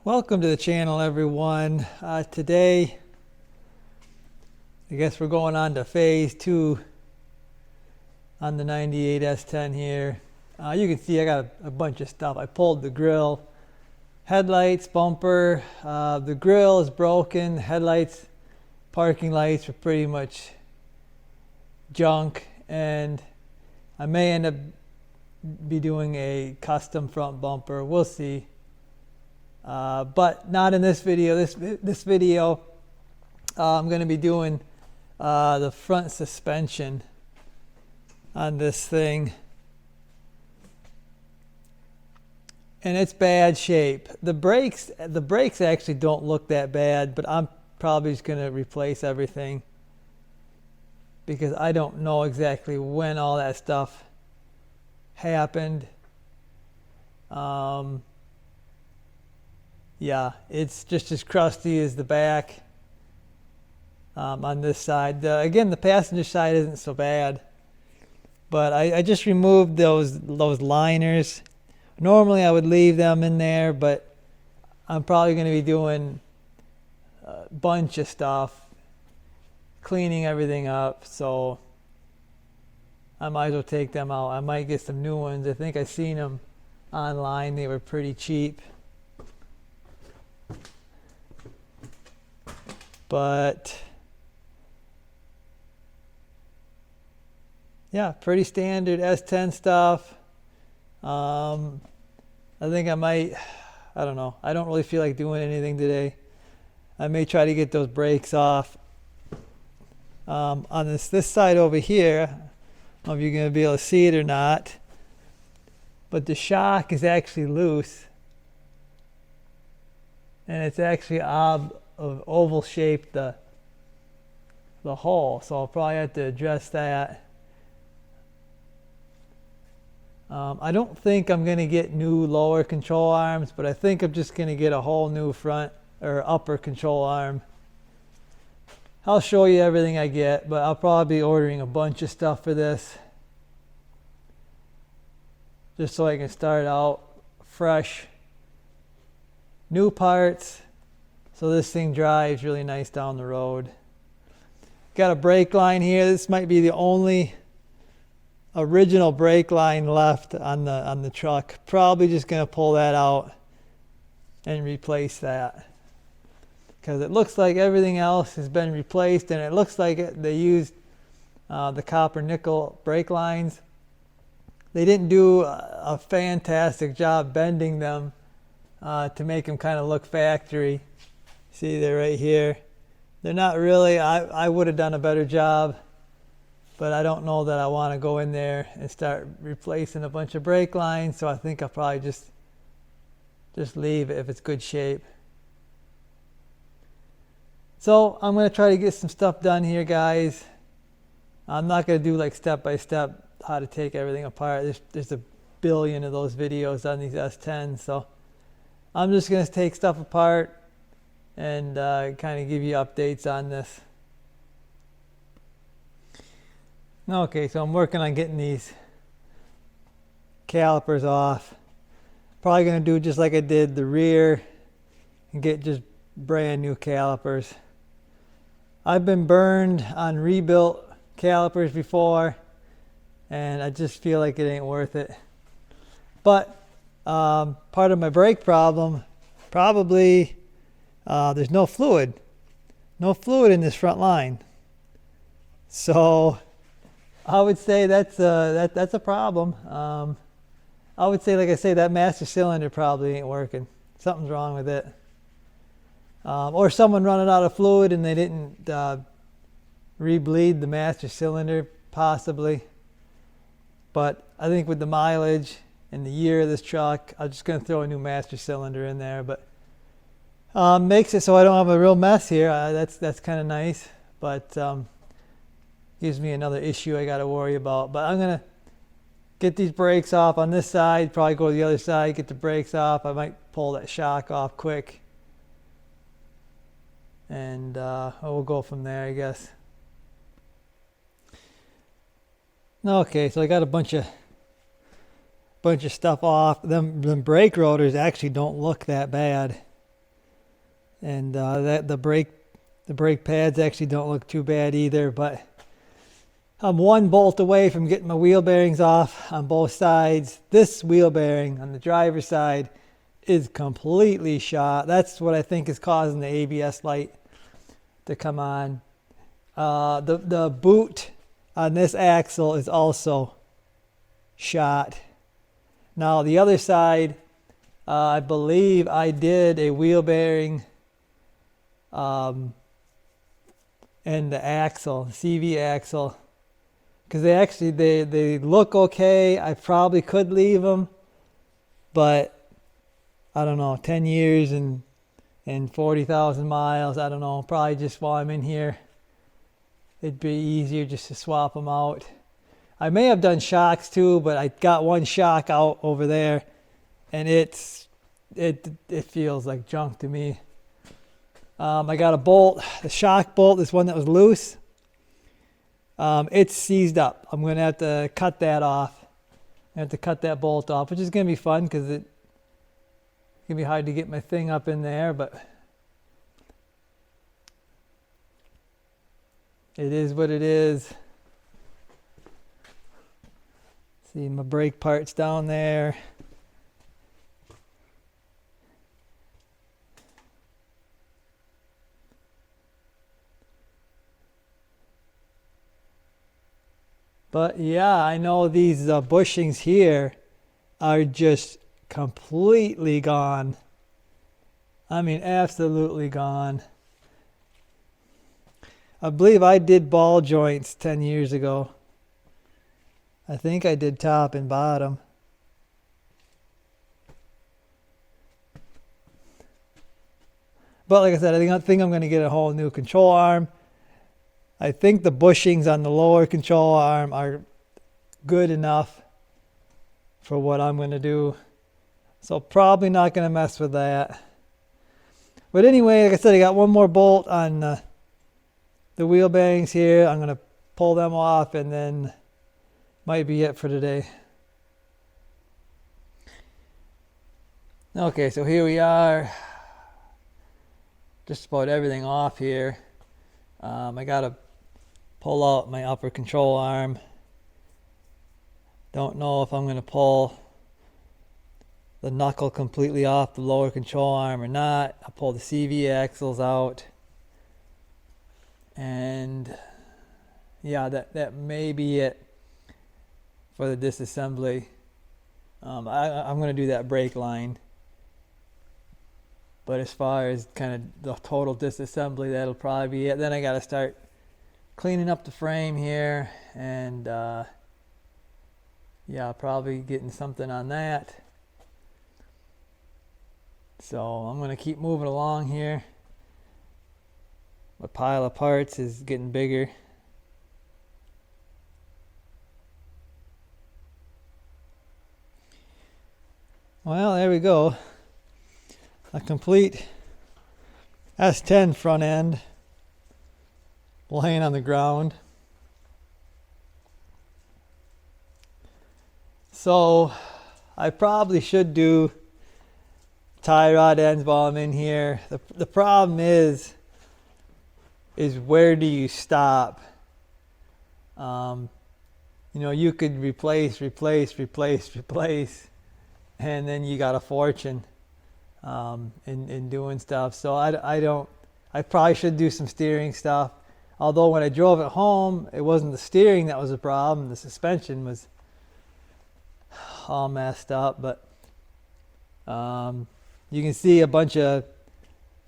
Welcome to the channel, everyone. Today, I guess we're going on to phase 2 on the 98 S10 here. You can see I got a bunch of stuff. I pulled the grill, headlights, bumper. The grill is broken. Headlights, parking lights are pretty much junk, and I may end up be doing a custom front bumper. We'll see. But not in this video. This video, I'm going to be doing the front suspension on this thing, and it's bad shape. The brakes actually don't look that bad, but I'm probably just going to replace everything because I don't know exactly when all that stuff happened. Yeah, it's just as crusty as the back on this side. Again, the passenger side isn't so bad, but I just removed those liners. Normally I would leave them in there, but I'm probably going to be doing a bunch of stuff, cleaning everything up, so I might as well take them out. I might get some new ones. I think I seen them online. They were pretty cheap. But yeah, pretty standard S10 stuff. I think I might, I don't know. I don't really feel like doing anything today. I may try to get those brakes off. On this side over here, I don't know if you're going to be able to see it or not, but the shock is actually loose. And it's actually oval shaped the hole, so I'll probably have to address that. I don't think I'm going to get new lower control arms, but I think I'm just going to get a whole new front or upper control arm. I'll show you everything I get, but I'll probably be ordering a bunch of stuff for this just so I can start out fresh. New parts, so this thing drives really nice down the road. Got a brake line here. This might be the only original brake line left on the truck. Probably just going to pull that out and replace that, because it looks like everything else has been replaced, and it looks like they used the copper nickel brake lines. They didn't do a fantastic job bending them to make them kind of look factory. See, they're right here. They're not really, I would have done a better job, but I don't know that I want to go in there and start replacing a bunch of brake lines, so I think I'll probably just leave it if it's good shape. So I'm going to try to get some stuff done here, guys. I'm not going to do like step by step how to take everything apart. There's a billion of those videos on these S10s, so I'm just going to take stuff apart and kind of give you updates on this. Okay, so I'm working on getting these calipers off. Probably going to do just like I did the rear and get just brand new calipers. I've been burned on rebuilt calipers before, and I just feel like it ain't worth it. But part of my brake problem, probably there's no fluid in this front line. So I would say that's a problem. I would say, like I say, that master cylinder probably ain't working. Something's wrong with it. Or someone running out of fluid and they didn't re-bleed the master cylinder, possibly. But I think with the mileage and the year of this truck, I'm just going to throw a new master cylinder in there. But makes it so I don't have a real mess here. That's kind of nice, but gives me another issue I got to worry about. But I'm going to get these brakes off on this side, probably go to the other side, get the brakes off. I might pull that shock off quick. And we'll go from there, I guess. Okay, so I got a bunch of stuff off. Them brake rotors actually don't look that bad. And the brake pads actually don't look too bad either, but I'm one bolt away from getting my wheel bearings off on both sides. This wheel bearing on the driver's side is completely shot. That's what I think is causing the ABS light to come on. The boot on this axle is also shot. Now the other side, I believe I did a wheel bearing and the axle, CV axle. Because they look okay. I probably could leave them, but I don't know, 10 years and 40,000 miles, I don't know, probably just while I'm in here, it'd be easier just to swap them out. I may have done shocks too, but I got one shock out over there, and it feels like junk to me. I got a bolt, the shock bolt, this one that was loose. It's seized up. I'm going to have to cut that off. I have to cut that bolt off, which is going to be fun because it's going to be hard to get my thing up in there, but it is what it is. See my brake parts down there. But yeah, I know these bushings here are just completely gone. I mean, absolutely gone. I believe I did ball joints 10 years ago. I think I did top and bottom. But like I said, I think I'm going to get a whole new control arm. I think the bushings on the lower control arm are good enough for what I'm going to do. So probably not going to mess with that. But anyway, like I said, I got one more bolt on the wheel bearings here. I'm going to pull them off and then might be it for today. Okay, so here we are. Just about everything off here. I got to pull out my upper control arm. Don't know if I'm going to pull the knuckle completely off the lower control arm or not. I'll pull the CV axles out. And yeah, that may be it for the disassembly. I'm going to do that brake line. But as far as kind of the total disassembly, that'll probably be it. Then I got to start cleaning up the frame here, and yeah, probably getting something on that. So I'm going to keep moving along here. My pile of parts is getting bigger. Well, there we go. A complete S10 front end laying on the ground. So I probably should do tie rod ends while I'm in here. The problem is where do you stop? You know, you could replace, and then you got a fortune in doing stuff. So I probably should do some steering stuff. Although when I drove it home, it wasn't the steering that was the problem. The suspension was all messed up. But you can see a bunch of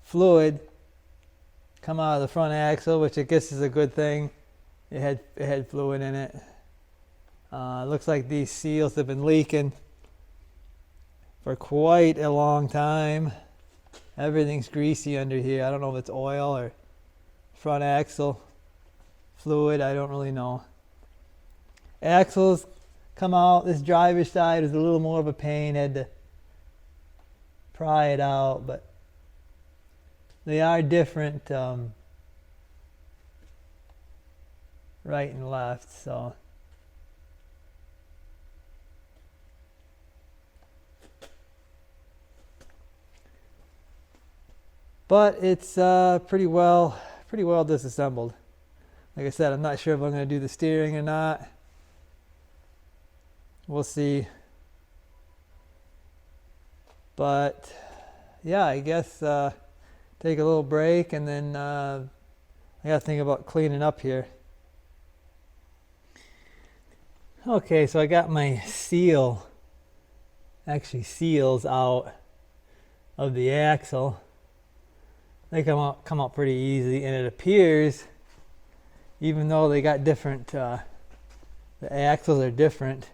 fluid come out of the front axle, which I guess is a good thing. It had fluid in it. It looks like these seals have been leaking for quite a long time. Everything's greasy under here. I don't know if it's oil or front axle fluid. I don't really know. Axles come out. This driver's side was a little more of a pain. Had to pry it out, but they are different, right and left, so. But it's pretty well disassembled. Like I said, I'm not sure if I'm going to do the steering or not. We'll see. But yeah, I guess take a little break, and then I got to think about cleaning up here. Okay, so I got my seals out of the axle. They come out pretty easy, and it appears, even though they got different, the axles are different,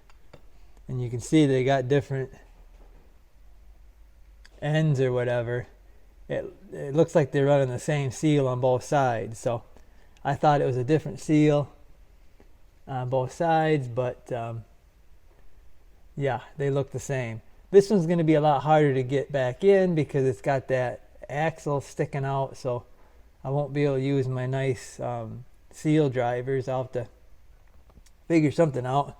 and you can see they got different ends or whatever. It looks like they're running the same seal on both sides. So I thought it was a different seal on both sides, but yeah, they look the same. This one's going to be a lot harder to get back in because it's got that axle sticking out, so I won't be able to use my nice seal drivers. I'll have to figure something out.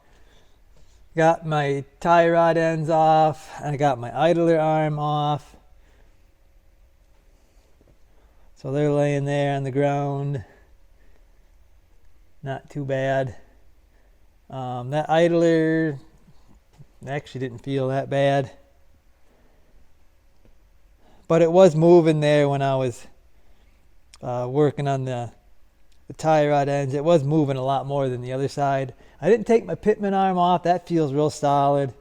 Got my tie rod ends off, and I got my idler arm off, so they're laying there on the ground, not too bad. That idler actually didn't feel that bad, but it was moving there when I was working on the tie rod ends. It was moving a lot more than the other side. I didn't take my pitman arm off. That feels real solid.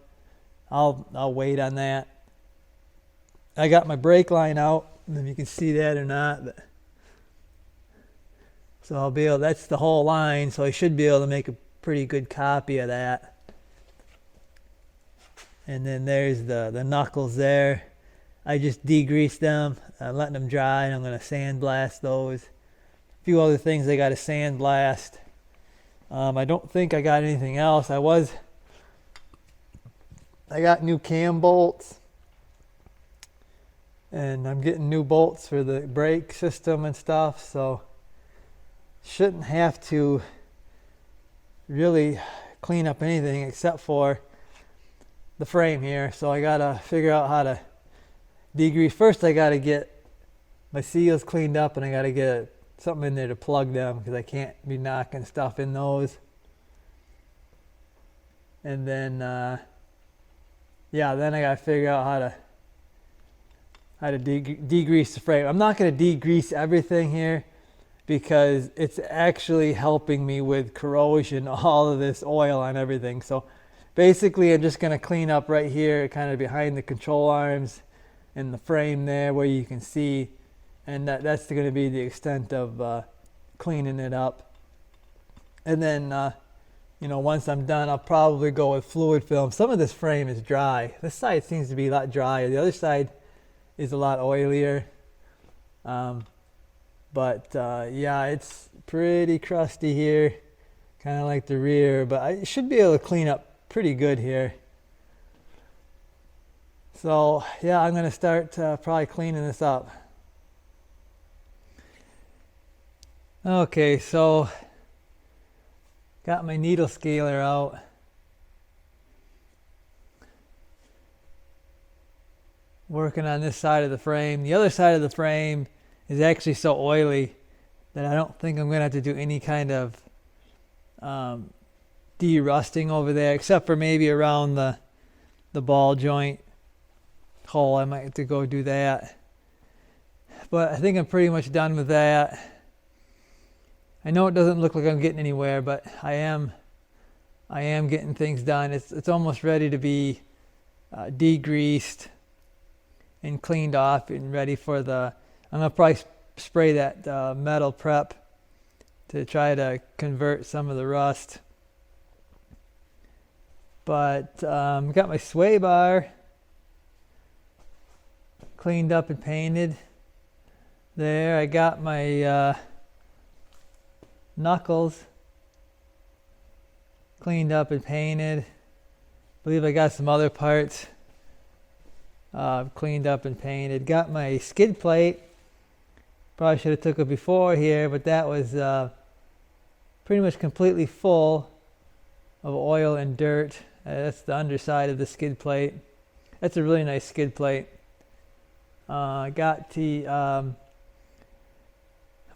I'll wait on that. I got my brake line out. I don't know if you can see that or not, but so I'll be able. That's the whole line, so I should be able to make a pretty good copy of that. And then there's the knuckles there. I just degreased them, letting them dry, and I'm going to sandblast those. A few other things I got to sandblast. I don't think I got anything else. I got new cam bolts, and I'm getting new bolts for the brake system and stuff, so shouldn't have to really clean up anything except for the frame here. So I gotta figure out how to degrease. First I gotta get my seals cleaned up, and I gotta get something in there to plug them because I can't be knocking stuff in those. And then yeah, then I gotta figure out how to degrease the frame. I'm not gonna degrease everything here because it's actually helping me with corrosion, all of this oil on everything. So basically I'm just gonna clean up right here, kind of behind the control arms and the frame there where you can see, and that's going to be the extent of cleaning it up. And then once I'm done, I'll probably go with fluid film. Some of this frame is dry. This side seems to be a lot drier. The other side is a lot oilier. But yeah, it's pretty crusty here, kind of like the rear, but I should be able to clean up pretty good here. So yeah, I'm going to start probably cleaning this up. Okay, so got my needle scaler out. Working on this side of the frame. The other side of the frame is actually so oily that I don't think I'm going to have to do any kind of de-rusting over there, except for maybe around the ball joint hole. I might have to go do that. But I think I'm pretty much done with that. I know it doesn't look like I'm getting anywhere, but I am getting things done. It's almost ready to be degreased and cleaned off and ready for the. I'm gonna probably spray that metal prep to try to convert some of the rust. But got my sway bar cleaned up and painted. There, I got my knuckles cleaned up and painted. believe I got some other parts cleaned up and painted. Got my skid plate. Probably should have took it before here, but that was pretty much completely full of oil and dirt. That's the underside of the skid plate. That's a really nice skid plate. Got the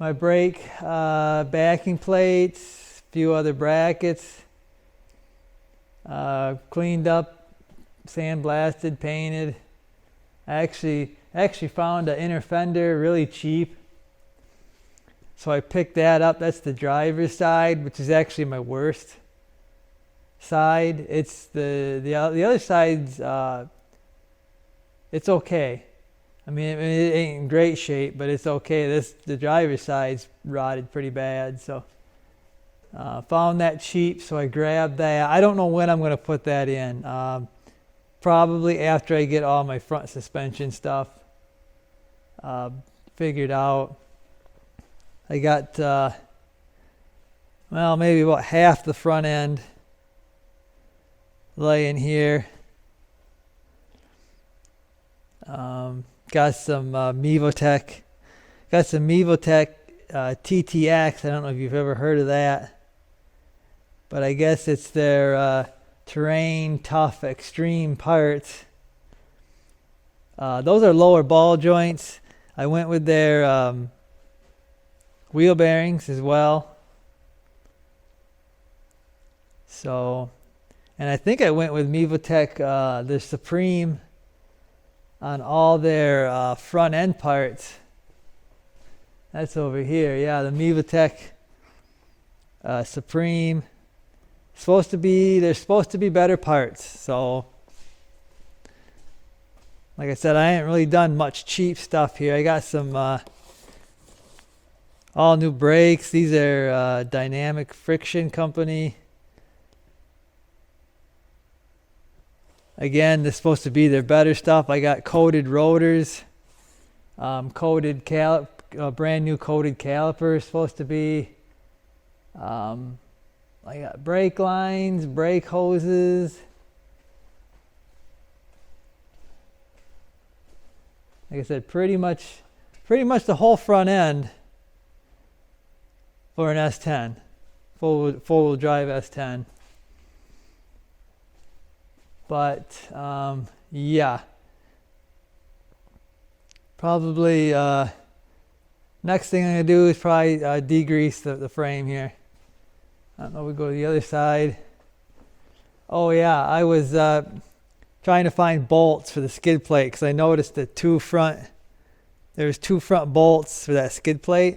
my brake backing plates, a few other brackets. Cleaned up, sandblasted, painted. I actually found an inner fender really cheap. So I picked that up. That's the driver's side, which is actually my worst side. It's the other side's it's okay. I mean, it ain't in great shape, but it's okay. The driver's side's rotted pretty bad. So found that cheap, so I grabbed that. I don't know when I'm going to put that in. Probably after I get all my front suspension stuff figured out. I got, well, maybe about half the front end laying here. Got some Mevotech. Got some Mevotech TTX. I don't know if you've ever heard of that, but I guess it's their terrain tough extreme parts. Those are lower ball joints. I went with their wheel bearings as well. So, and I think I went with Mevotech, the Supreme on all their front end parts. That's over here. Yeah, the Mevotech Supreme. They're supposed to be better parts. So, like I said, I ain't really done much cheap stuff here. I got some all new brakes. These are Dynamic Friction Company. Again, this is supposed to be their better stuff. I got coated rotors, brand new coated calipers supposed to be. I got brake lines, brake hoses. Like I said, pretty much the whole front end for an S10, four-wheel drive S10. But yeah, probably next thing I'm gonna do is probably degrease the frame here. I don't know. We go to the other side. Oh yeah, I was trying to find bolts for the skid plate because I noticed that there's two front bolts for that skid plate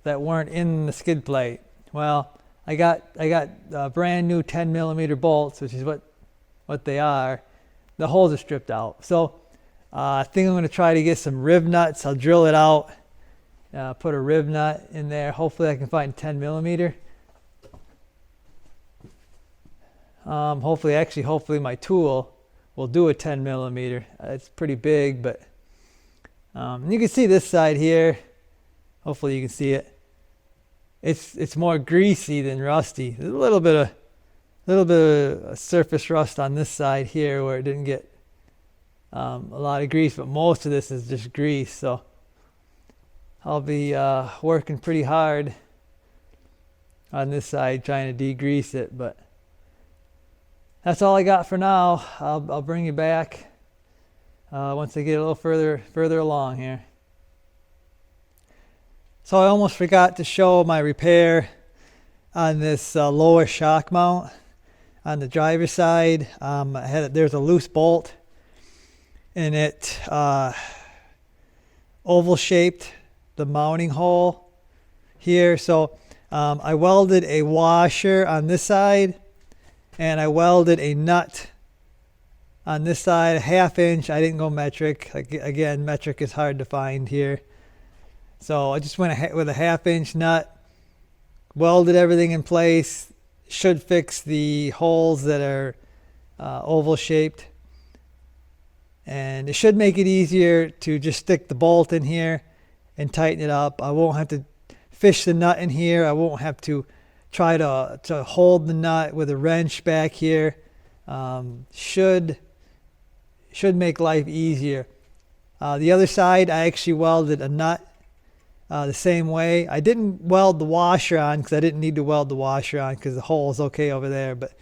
that weren't in the skid plate. Well, I got brand new 10 millimeter bolts, which is what they are. The holes are stripped out. So I think I'm going to try to get some rib nuts. I'll drill it out, put a rib nut in there. Hopefully I can find 10 millimeter. Hopefully my tool will do a 10 millimeter. It's pretty big, but you can see this side here. Hopefully you can see it. It's more greasy than rusty. There's a little bit of surface rust on this side here where it didn't get a lot of grease, but most of this is just grease. So I'll be working pretty hard on this side trying to degrease it, but that's all I got for now. I'll bring you back once I get a little further along here. So I almost forgot to show my repair on this lower shock mount on the driver's side. There's a loose bolt and it oval shaped the mounting hole here. So I welded a washer on this side and I welded a nut on this side, a 1/2 inch. I didn't go metric. Again, metric is hard to find here. So I just went with a 1/2 inch nut, welded everything in place. Should fix the holes that are oval shaped. And it should make it easier to just stick the bolt in here and tighten it up. I won't have to fish the nut in here. I won't have to try to hold the nut with a wrench back here. should make life easier. The other side, I actually welded a nut the same way. I didn't weld the washer on because I didn't need to weld the washer on because the hole is okay over there, but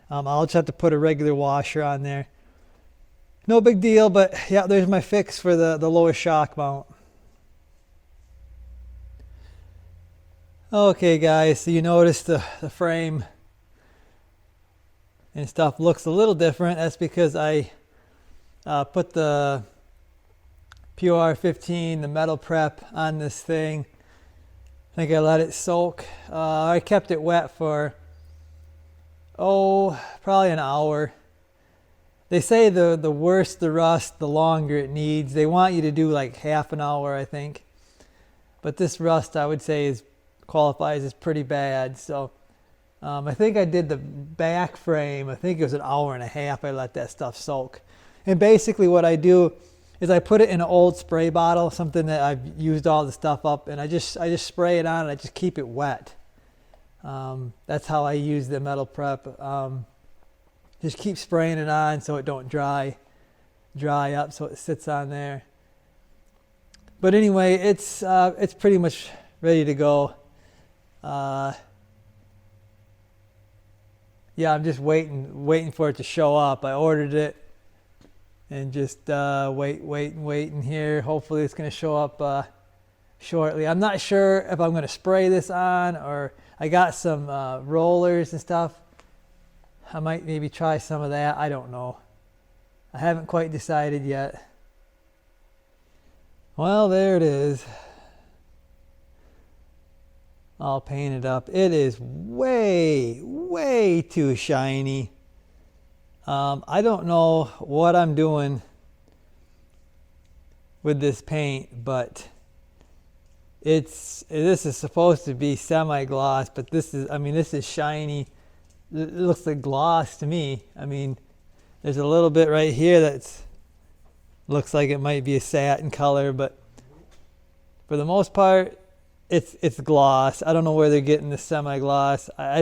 I'll just have to put a regular washer on there. No big deal, but yeah, there's my fix for the lower shock mount. Okay guys, so you notice the frame and stuff looks a little different. That's because I put the POR15, the metal prep, on this thing. I think I let it soak. I kept it wet for probably an hour. They say the worse the rust, the longer it needs. They want you to do like half an hour, I think. But this rust, I would say, qualifies as pretty bad. So I think I did the back frame. I think it was an hour and a half. I let that stuff soak. And basically what I do is I put it in an old spray bottle, something that I've used all the stuff up, and I just spray it on and I just keep it wet. That's how I use the metal prep. Just keep spraying it on so it don't dry up, so it sits on there. But anyway, it's pretty much ready to go. Yeah, I'm just waiting for it to show up. I ordered it and just waiting here. Hopefully it's going to show up shortly. I'm not sure if I'm going to spray this on, or I got some rollers and stuff. I might maybe try some of that. I don't know. I haven't quite decided yet. Well, there it is. All painted up. It is way too shiny. I don't know what I'm doing with this paint, but this is supposed to be semi-gloss, but this is shiny. It looks like gloss to me. I mean, there's a little bit right here that's looks like it might be a satin color, but for the most part, it's gloss. I don't know where they're getting the semi-gloss. I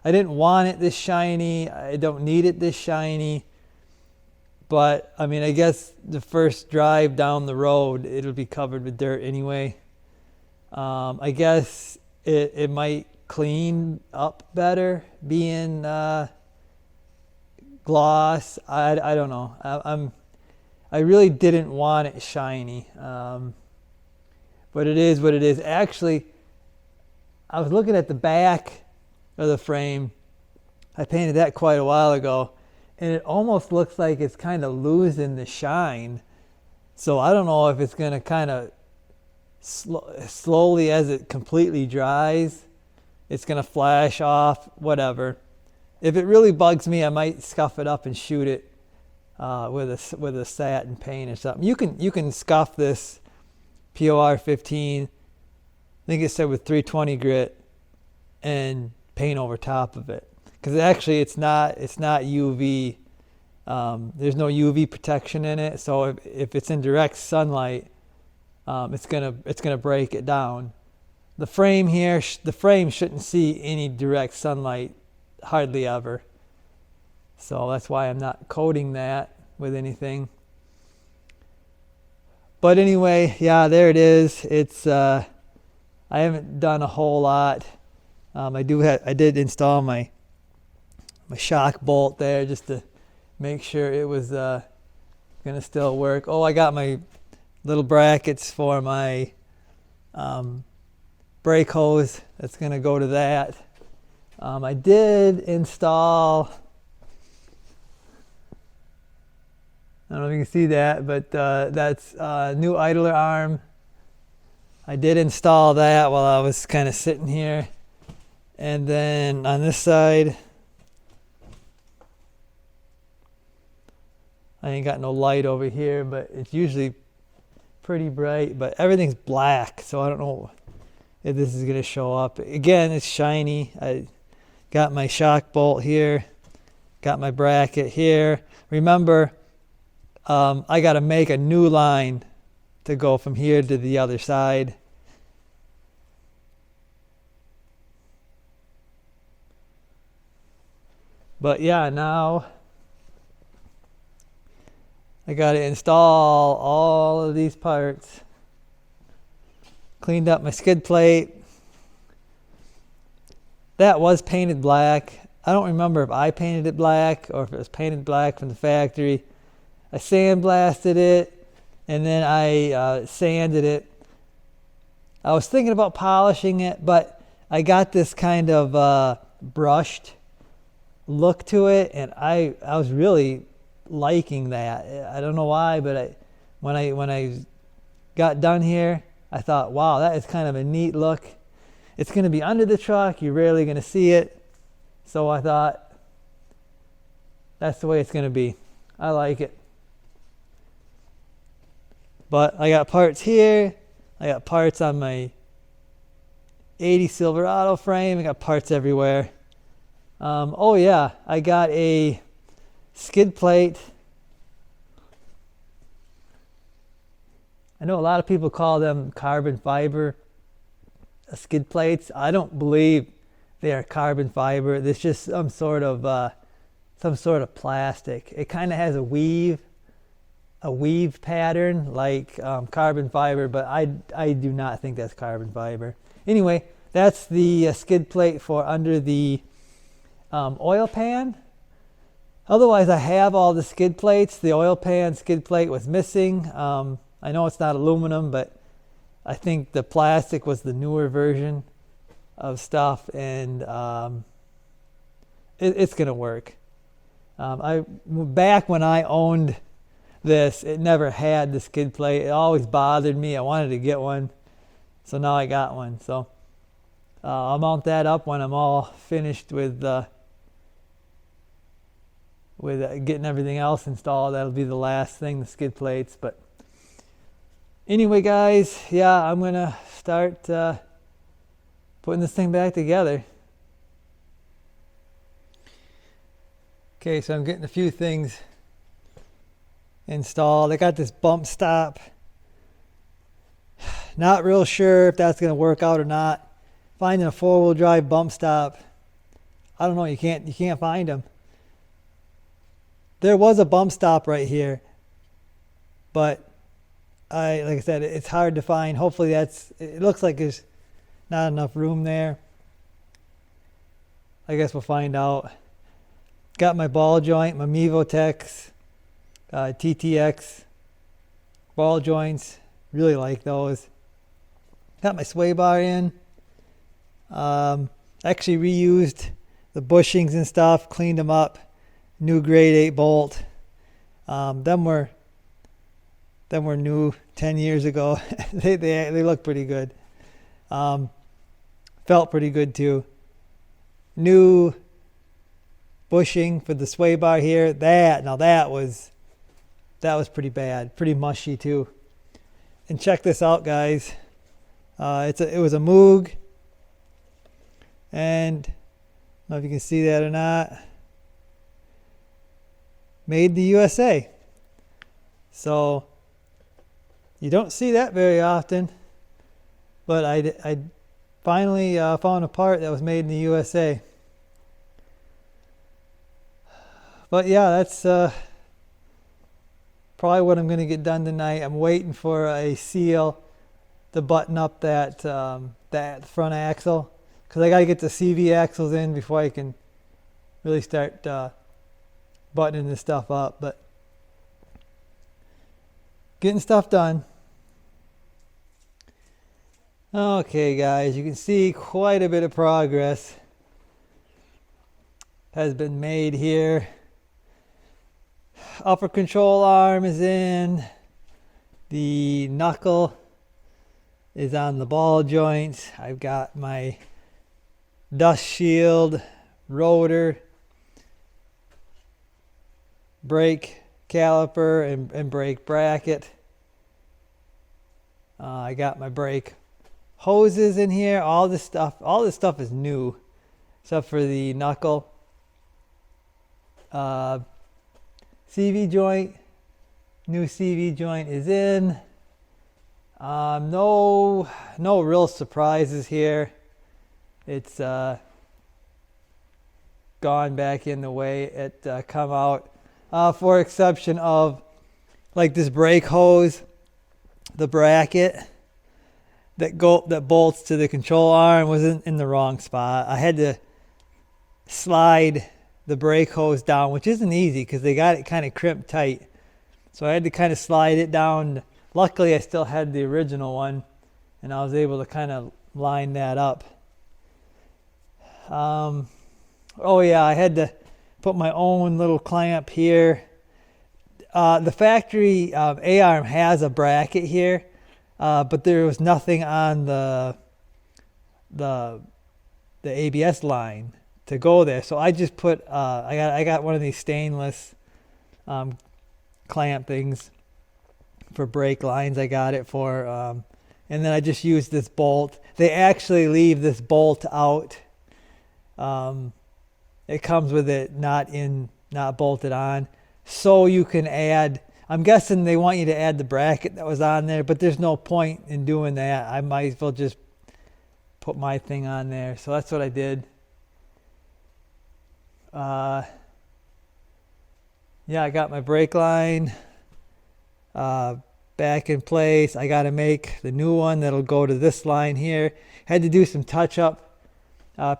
didn't want it this shiny. I don't need it this shiny. But I mean, I guess the first drive down the road, it'll be covered with dirt anyway. I guess it might clean up better being gloss. I don't know. I really didn't want it shiny, but it is what it is. Actually, I was looking at the back of the frame. I painted that quite a while ago, and it almost looks like it's kind of losing the shine. So I don't know if it's going to kind of slowly, as it completely dries, it's going to flash off, whatever. If it really bugs me, I might scuff it up and shoot it with a satin paint or something. You can scuff this POR15, I think it said with 320 grit, and paint over top of it. Because actually it's not UV. There's no UV protection in it, so if it's in direct sunlight, it's gonna break it down. The frame here, the frame shouldn't see any direct sunlight, hardly ever. So that's why I'm not coating that with anything. But anyway, yeah, there it is. It's I haven't done a whole lot. I did install my shock bolt there just to make sure it was gonna still work. Oh, I got my little brackets for my brake hose. That's gonna go to that. I did install, I don't know if you can see that, but that's a new idler arm. I did install that while I was kind of sitting here. And then on this side, I ain't got no light over here, but it's usually pretty bright, but everything's black, so I don't know if this is gonna show up. Again, it's shiny. I got my shock bolt here, got my bracket here. Remember, I gotta make a new line to go from here to the other side. But yeah, now I got to install all of these parts. Cleaned up my skid plate. That was painted black. I don't remember if I painted it black or if it was painted black from the factory. I sandblasted it and then I sanded it. I was thinking about polishing it, but I got this kind of brushed look to it, and I was really liking that. I don't know why, but when I got done here, I thought, wow, that is kind of a neat look. It's going to be under the truck. You're rarely going to see it. So I thought, that's the way it's going to be. I like it. But I got parts here. I got parts on my 80 Silverado frame. I got parts everywhere. Oh yeah, I got a skid plate. I know a lot of people call them carbon fiber skid plates. I don't believe they are carbon fiber. It's just some sort of plastic. It kind of has a weave pattern like carbon fiber, but I do not think that's carbon fiber. Anyway, that's the skid plate for under the oil pan. Otherwise, I have all the skid plates. The oil pan skid plate was missing. I know it's not aluminum, but I think the plastic was the newer version of stuff, and it's gonna work. Back when I owned this, it never had the skid plate. It always bothered me. I wanted to get one, so now I got one. So I'll mount that up when I'm all finished with getting everything else installed. That'll be the last thing, the skid plates. But anyway, guys, yeah, I'm gonna start putting this thing back together. Okay, so I'm getting a few things installed. I got this bump stop. Not real sure if that's gonna work out or not. Finding a 4-wheel drive bump stop, I don't know. You can't find them. There was a bump stop right here, but like I said, it's hard to find. Hopefully it looks like there's not enough room there. I guess we'll find out. Got my ball joint, my Mevotex TTX ball joints. Really like those. Got my sway bar in. Actually reused the bushings and stuff, cleaned them up. New grade 8 bolt. Them were new 10 years ago. they look pretty good. Felt pretty good too. New bushing for the sway bar here. That was pretty bad, pretty mushy too. And check this out, guys. It was a Moog, and I don't know if you can see that or not. Made in the USA. So you don't see that very often, but I finally found a part that was made in the USA. But yeah, that's probably what I'm going to get done tonight. I'm waiting for a seal to button up that front axle, because I got to get the CV axles in before I can really start buttoning this stuff up. But getting stuff done. Okay, guys, you can see quite a bit of progress has been made here. Upper control arm is in. The knuckle is on the ball joints. I've got my dust shield, rotor, brake caliper, and brake bracket. I got my brake hoses in here. All this stuff is new, except for the knuckle. CV joint, new CV joint is in. No real surprises here. It's gone back in the way it come out, for exception of like this brake hose, the bracket that bolts to the control arm was in the wrong spot. I had to slide the brake hose down, which isn't easy because they got it kind of crimped tight. So I had to kind of slide it down. Luckily, I still had the original one, and I was able to kind of line that up. Oh yeah, I had to put my own little clamp here. The factory A-arm has a bracket here, but there was nothing on the ABS line to go there. So I just put I got one of these stainless clamp things for brake lines. I got it for, and then I just used this bolt. They actually leave this bolt out. It comes with it not bolted on, so you can add. I'm guessing they want you to add the bracket that was on there, but there's no point in doing that. I might as well just put my thing on there. So that's what I did. Yeah, I got my brake line back in place. I got to make the new one that'll go to this line here. Had to do some touch-up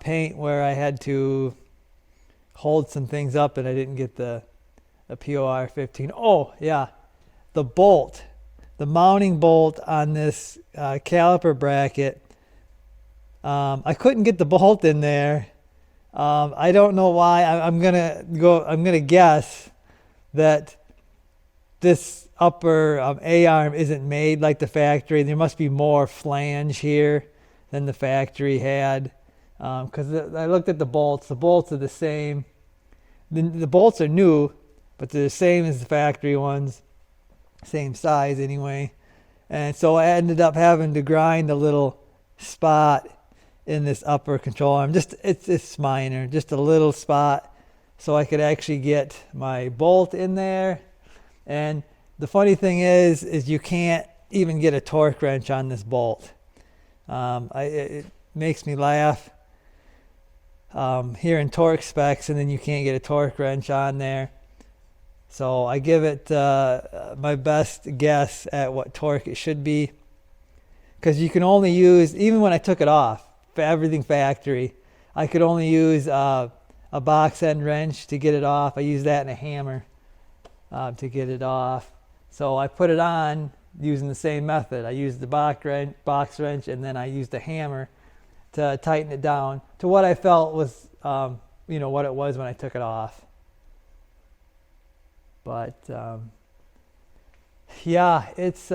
paint where I had to hold some things up, and I didn't get the POR 15. Oh, yeah, the bolt, the mounting bolt on this caliper bracket. I couldn't get the bolt in there. I don't know why. I'm gonna guess that this upper A-arm isn't made like the factory. There must be more flange here than the factory had. Because I looked at the bolts. The bolts are the same. The bolts are new, but they're the same as the factory ones. Same size anyway. And so I ended up having to grind a little spot in this upper control arm. It's minor, just a little spot, so I could actually get my bolt in there. And the funny thing is you can't even get a torque wrench on this bolt. It makes me laugh hearing torque specs, and then you can't get a torque wrench on there. So I give it my best guess at what torque it should be, because you can only use, even when I took it off for everything factory, I could only use a box end wrench to get it off. I used that and a hammer to get it off. So I put it on using the same method. I used the box wrench, and then I used a hammer to tighten it down to what I felt was, what it was when I took it off. But yeah, it's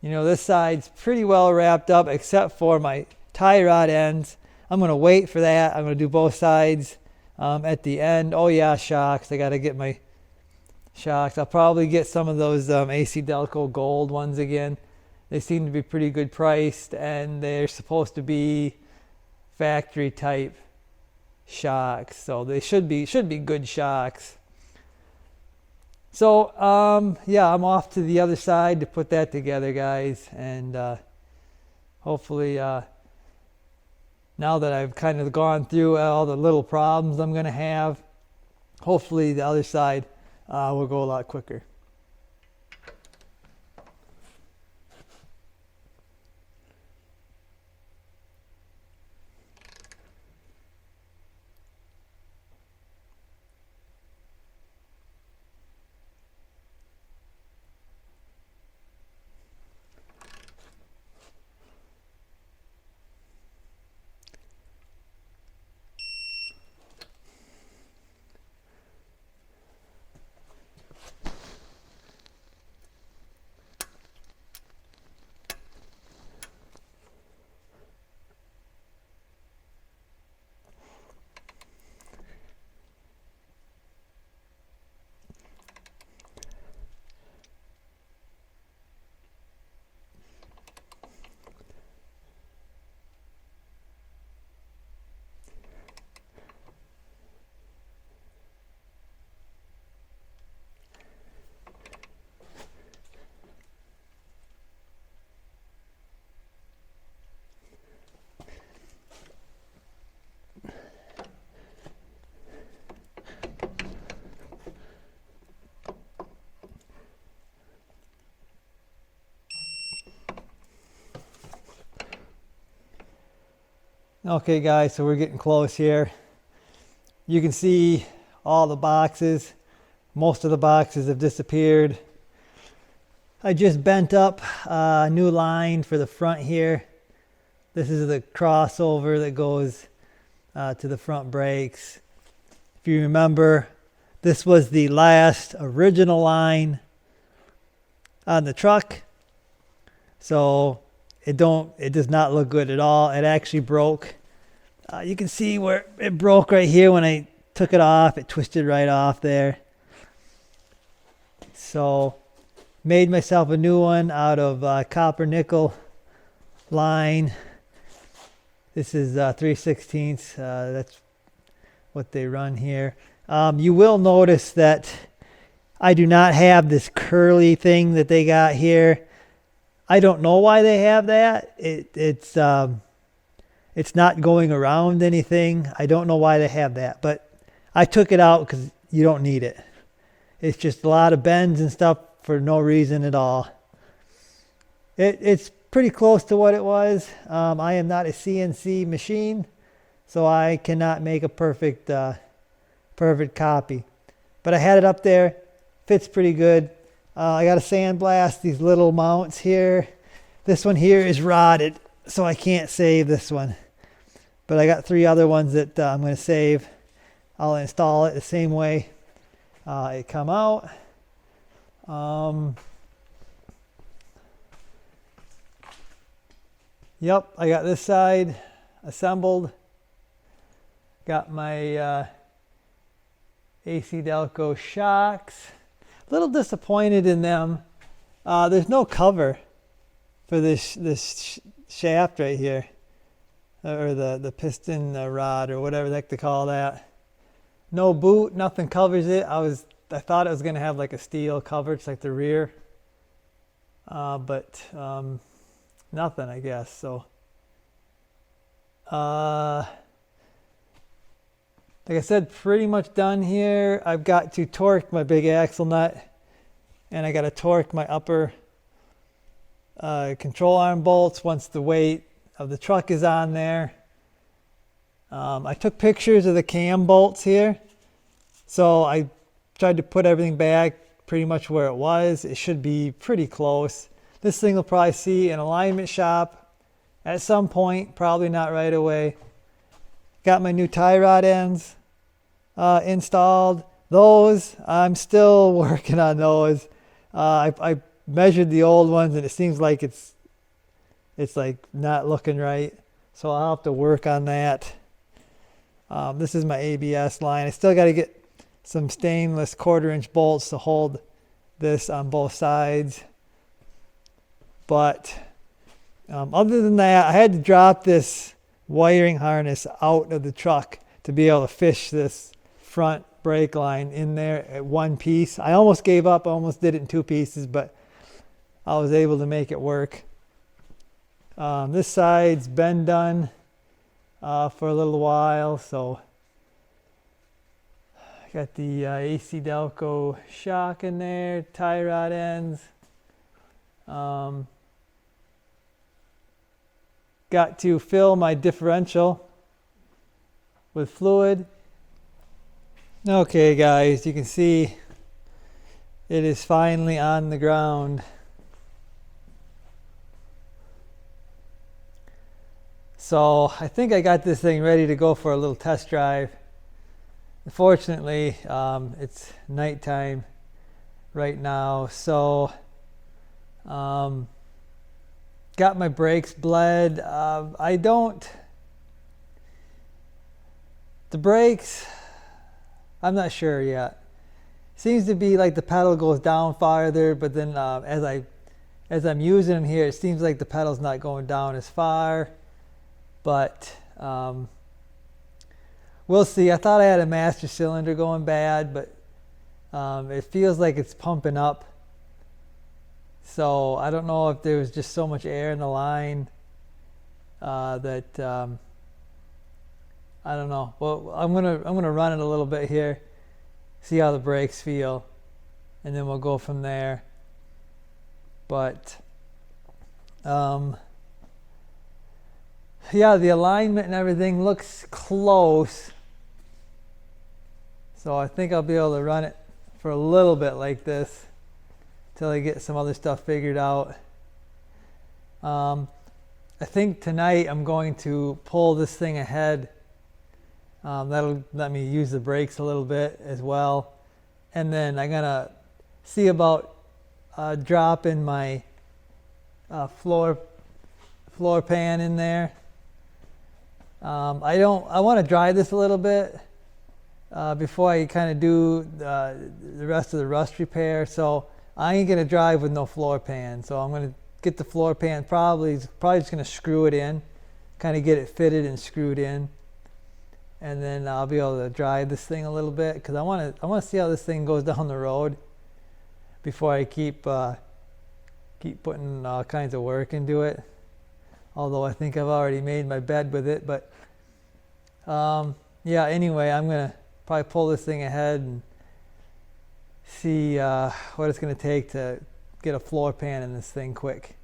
this side's pretty well wrapped up except for my tie rod ends. I'm going to wait for that. I'm going to do both sides at the end. Oh yeah, shocks. I got to get my shocks. I'll probably get some of those AC Delco gold ones again. They seem to be pretty good priced, and they're supposed to be factory type shocks. So they should be good shocks. So, yeah, I'm off to the other side to put that together, guys. And hopefully, now that I've kind of gone through all the little problems I'm going to have, hopefully the other side will go a lot quicker. Okay guys, so we're getting close here. You can see all the boxes. Most of the boxes have disappeared. I just bent up a new line for the front here. This is the crossover that goes to the front brakes. If you remember, this was the last original line on the truck. So it does not look good at all. It actually broke. You can see where it broke right here when I took it off. It twisted right off there. So made myself a new one out of copper nickel line. This is 3/16. That's what they run here. You will notice that I do not have this curly thing that they got here. I don't know why they have that. It's not going around anything. I don't know why they have that, but I took it out because you don't need it. It's just a lot of bends and stuff for no reason at all. It's pretty close to what it was. I am not a CNC machine, so I cannot make a perfect copy. But I had it up there. Fits pretty good. I got to sandblast these little mounts here. This one here is rotted, so I can't save this one. But I got 3 other ones that I'm going to save. I'll install it the same way it come out. Yep, I got this side assembled. Got my AC Delco shocks. A little disappointed in them. There's no cover for this shaft right here, or the piston rod, or whatever the heck they call that. No boot, nothing covers it. I thought it was gonna have like a steel cover, it's like the rear, but nothing, I guess. So, like I said, pretty much done here. I've got to torque my big axle nut, and I got to torque my upper control arm bolts once the weight of the truck is on there. I took pictures of the cam bolts here, so I tried to put everything back pretty much where it was. It should be pretty close. This thing will probably see an alignment shop at some point, probably not right away. Got my new tie rod ends installed. Those, I'm still working on those. I measured the old ones, and it seems like it's like not looking right. So I'll have to work on that. This is my ABS line. I still got to get some stainless 1/4-inch bolts to hold this on both sides. But other than that, I had to drop this wiring harness out of the truck to be able to fish this front brake line in there at one piece. I almost gave up. I almost did it in 2 pieces, but I was able to make it work. This side's been done for a little while, so I got the AC Delco shock in there, tie rod ends. Got to fill my differential with fluid. Okay guys, you can see it is finally on the ground. So I think I got this thing ready to go for a little test drive. Unfortunately, it's nighttime right now, so got my brakes bled. The brakes, I'm not sure yet. Seems to be like the pedal goes down farther, but then as I'm using them here, it seems like the pedal's not going down as far. But we'll see. I thought I had a master cylinder going bad, but it feels like it's pumping up. So I don't know if there was just so much air in the line that I don't know. Well, I'm gonna run it a little bit here, see how the brakes feel, and then we'll go from there. But yeah, the alignment and everything looks close. So I think I'll be able to run it for a little bit like this until I get some other stuff figured out. I think tonight I'm going to pull this thing ahead. That'll let me use the brakes a little bit as well. And then I'm gonna see about dropping my floor pan in there. I want to dry this a little bit before I kind of do the rest of the rust repair. So I ain't gonna drive with no floor pan. So I'm gonna get the floor pan, probably just gonna screw it in, kind of get it fitted and screwed in, and then I'll be able to drive this thing a little bit, because I want to see how this thing goes down the road before I keep putting all kinds of work into it. Although I think I've already made my bed with it, but yeah. Anyway, I'm gonna probably pull this thing ahead and see what it's gonna take to get a floor pan in this thing quick.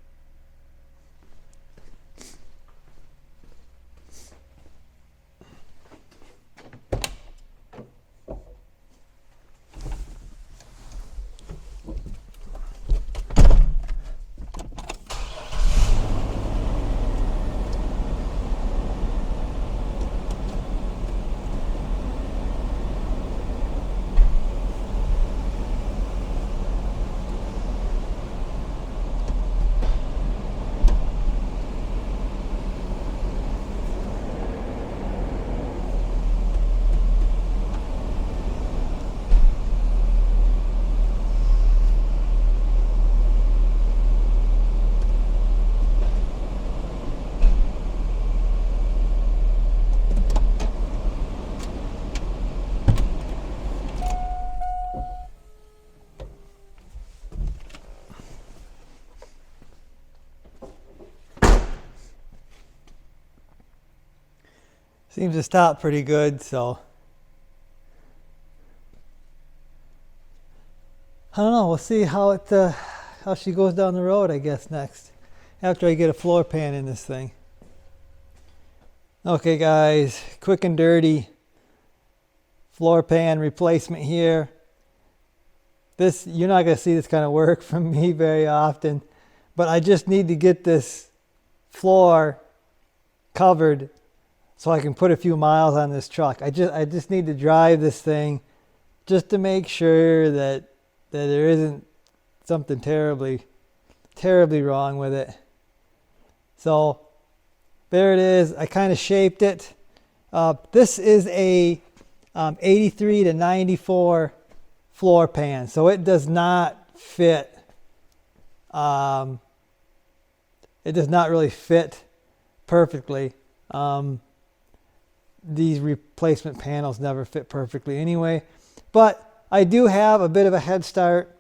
Seems to stop pretty good, so I don't know. We'll see how she goes down the road, I guess, next, after I get a floor pan in this thing. Okay, guys, quick and dirty floor pan replacement here. This, you're not going to see this kind of work from me very often, but I just need to get this floor covered so I can put a few miles on this truck. I just need to drive this thing just to make sure that there isn't something terribly wrong with it. So there it is. I kind of shaped it. This is a 83 to 94 floor pan, so it does not fit. It does not really fit perfectly. These replacement panels never fit perfectly anyway, but I do have a bit of a head start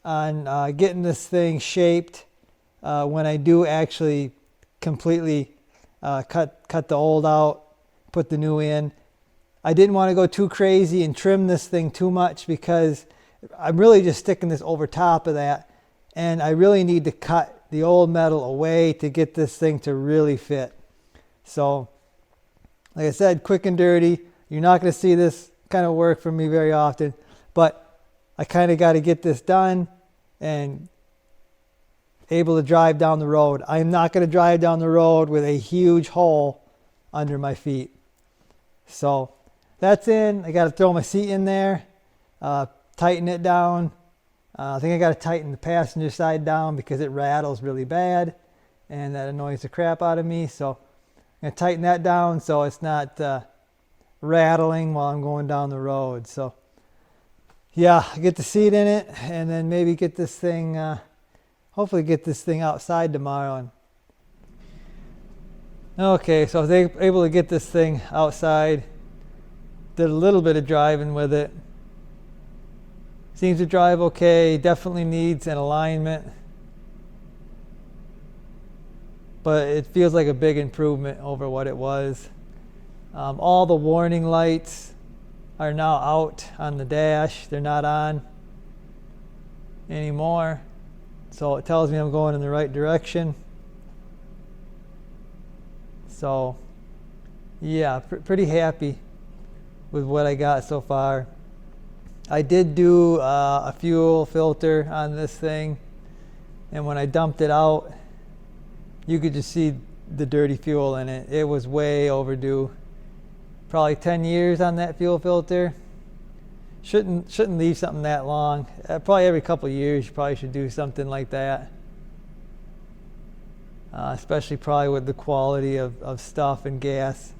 on getting this thing shaped when I do actually completely cut the old out, put the new in. I didn't want to go too crazy and trim this thing too much, because I'm really just sticking this over top of that, and I really need to cut the old metal away to get this thing to really fit. So like I said, quick and dirty. You're not going to see this kind of work from me very often, but I kind of got to get this done and able to drive down the road. I'm not going to drive down the road with a huge hole under my feet. So that's in. I got to throw my seat in there, tighten it down. I think I got to tighten the passenger side down because it rattles really bad and that annoys the crap out of me. So I'm going to tighten that down so it's not rattling while I'm going down the road. So yeah, get the seat in it, and then maybe get this thing, hopefully get this thing outside tomorrow. Okay, so I was able to get this thing outside. Did a little bit of driving with it. Seems to drive okay. Definitely needs an alignment, but it feels like a big improvement over what it was. All the warning lights are now out on the dash. They're not on anymore. So it tells me I'm going in the right direction. So yeah, pretty happy with what I got so far. I did do a fuel filter on this thing, and when I dumped it out, you could just see the dirty fuel in it. It was way overdue. Probably 10 years on that fuel filter. Shouldn't leave something that long. Probably every couple of years you probably should do something like that. Especially probably with the quality of stuff and gas.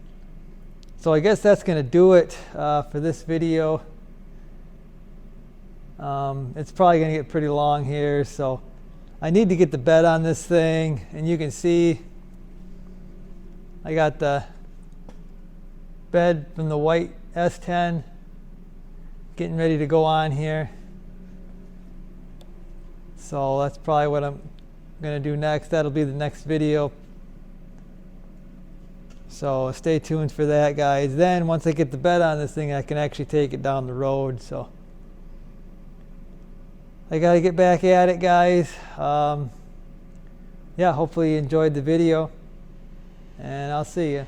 So I guess that's going to do it for this video. It's probably going to get pretty long here, so I need to get the bed on this thing, and you can see I got the bed from the white S10 getting ready to go on here. So that's probably what I'm going to do next. That'll be the next video. So stay tuned for that, guys. Then once I get the bed on this thing, I can actually take it down the road. So I got to get back at it, guys. Yeah, hopefully you enjoyed the video, and I'll see you.